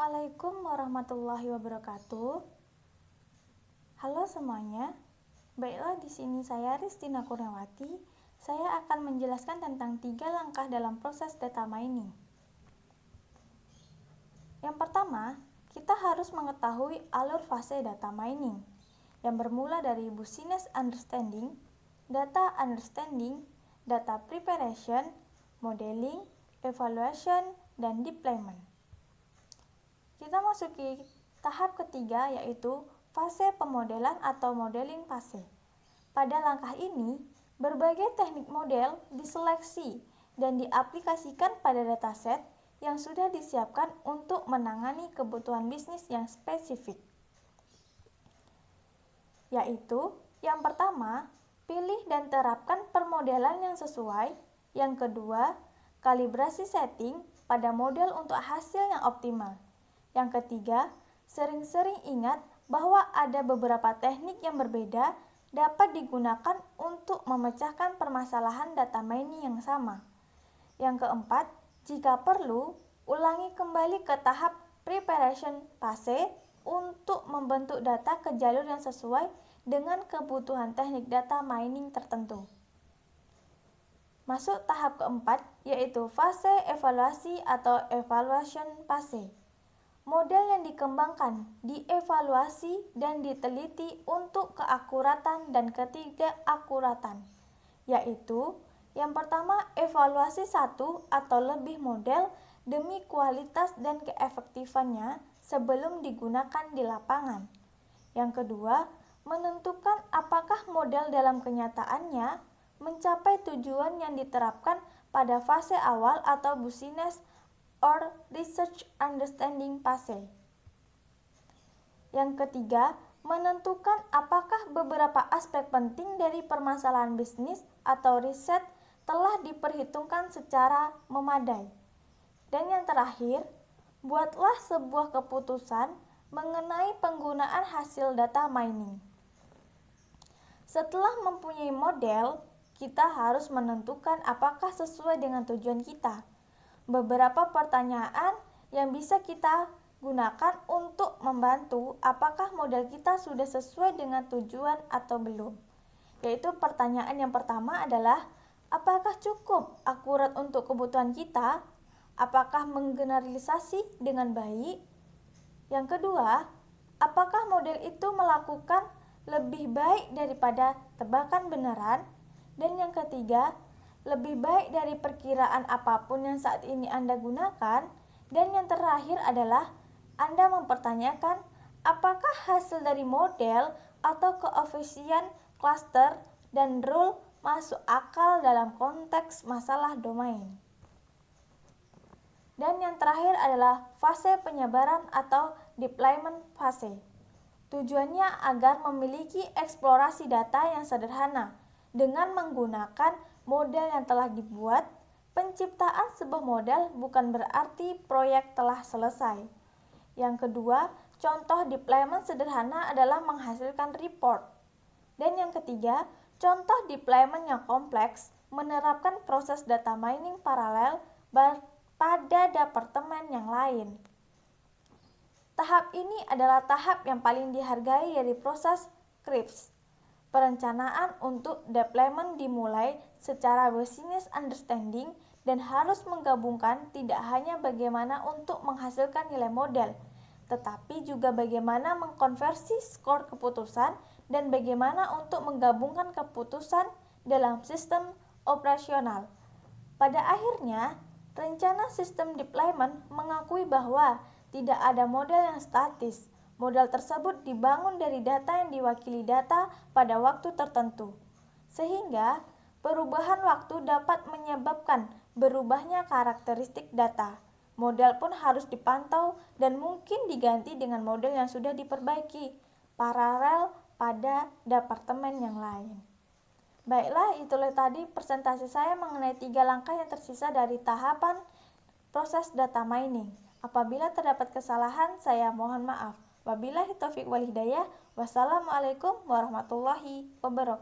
Assalamualaikum warahmatullahi wabarakatuh. Halo semuanya. Baiklah, di sini saya Ristina Kurniawati. Saya akan menjelaskan tentang 3 langkah dalam proses data mining. Yang pertama, kita harus mengetahui alur fase data mining yang bermula dari business understanding, data understanding, data preparation, modeling, evaluation, dan deployment. Kita masuki tahap ketiga, yaitu fase pemodelan atau modeling fase. Pada langkah ini, berbagai teknik model diseleksi dan diaplikasikan pada dataset yang sudah disiapkan untuk menangani kebutuhan bisnis yang spesifik. Yaitu, yang pertama, pilih dan terapkan permodelan yang sesuai. Yang kedua, kalibrasi setting pada model untuk hasil yang optimal. Yang ketiga, sering-sering ingat bahwa ada beberapa teknik yang berbeda dapat digunakan untuk memecahkan permasalahan data mining yang sama. Yang keempat, jika perlu, ulangi kembali ke tahap preparation fase untuk membentuk data ke jalur yang sesuai dengan kebutuhan teknik data mining tertentu. Masuk tahap keempat, yaitu fase evaluasi atau evaluation fase. Model yang dikembangkan, dievaluasi, dan diteliti untuk keakuratan dan ketidakakuratan, yaitu yang pertama, evaluasi satu atau lebih model demi kualitas dan keefektifannya sebelum digunakan di lapangan. Yang kedua, menentukan apakah model dalam kenyataannya mencapai tujuan yang diterapkan pada fase awal atau business or research understanding fase. Yang ketiga, menentukan apakah beberapa aspek penting dari permasalahan bisnis atau riset telah diperhitungkan secara memadai. Dan yang terakhir, buatlah sebuah keputusan mengenai penggunaan hasil data mining. Setelah mempunyai model, kita harus menentukan apakah sesuai dengan tujuan kita. Beberapa pertanyaan yang bisa kita gunakan untuk membantu apakah model kita sudah sesuai dengan tujuan atau belum. Yaitu pertanyaan yang pertama adalah, apakah cukup akurat untuk kebutuhan kita? Apakah menggeneralisasi dengan baik? Yang kedua, apakah model itu melakukan lebih baik daripada tebakan beneran? Dan yang ketiga, lebih baik dari perkiraan apapun yang saat ini Anda gunakan. Dan yang terakhir adalah Anda mempertanyakan apakah hasil dari model atau koefisien cluster dan rule masuk akal dalam konteks masalah domain. Dan yang terakhir adalah fase penyebaran atau deployment fase. Tujuannya agar memiliki eksplorasi data yang sederhana dengan menggunakan model yang telah dibuat. Penciptaan sebuah model bukan berarti proyek telah selesai. Yang kedua, contoh deployment sederhana adalah menghasilkan report. Dan yang ketiga, contoh deployment yang kompleks menerapkan proses data mining paralel pada departemen yang lain. Tahap ini adalah tahap yang paling dihargai dari proses CRISP. Perencanaan untuk deployment dimulai secara business understanding dan harus menggabungkan tidak hanya bagaimana untuk menghasilkan nilai model, tetapi juga bagaimana mengkonversi skor keputusan dan bagaimana untuk menggabungkan keputusan dalam sistem operasional. Pada akhirnya, rencana sistem deployment mengakui bahwa tidak ada model yang statis. Model tersebut dibangun dari data yang diwakili data pada waktu tertentu, sehingga perubahan waktu dapat menyebabkan berubahnya karakteristik data. Model pun harus dipantau dan mungkin diganti dengan model yang sudah diperbaiki paralel pada departemen yang lain. Baiklah, itulah tadi presentasi saya mengenai 3 langkah yang tersisa dari tahapan proses data mining. Apabila terdapat kesalahan, saya mohon maaf. Wabillahi taufiq wal hidayah. Wassalamualaikum warahmatullahi wabarakatuh.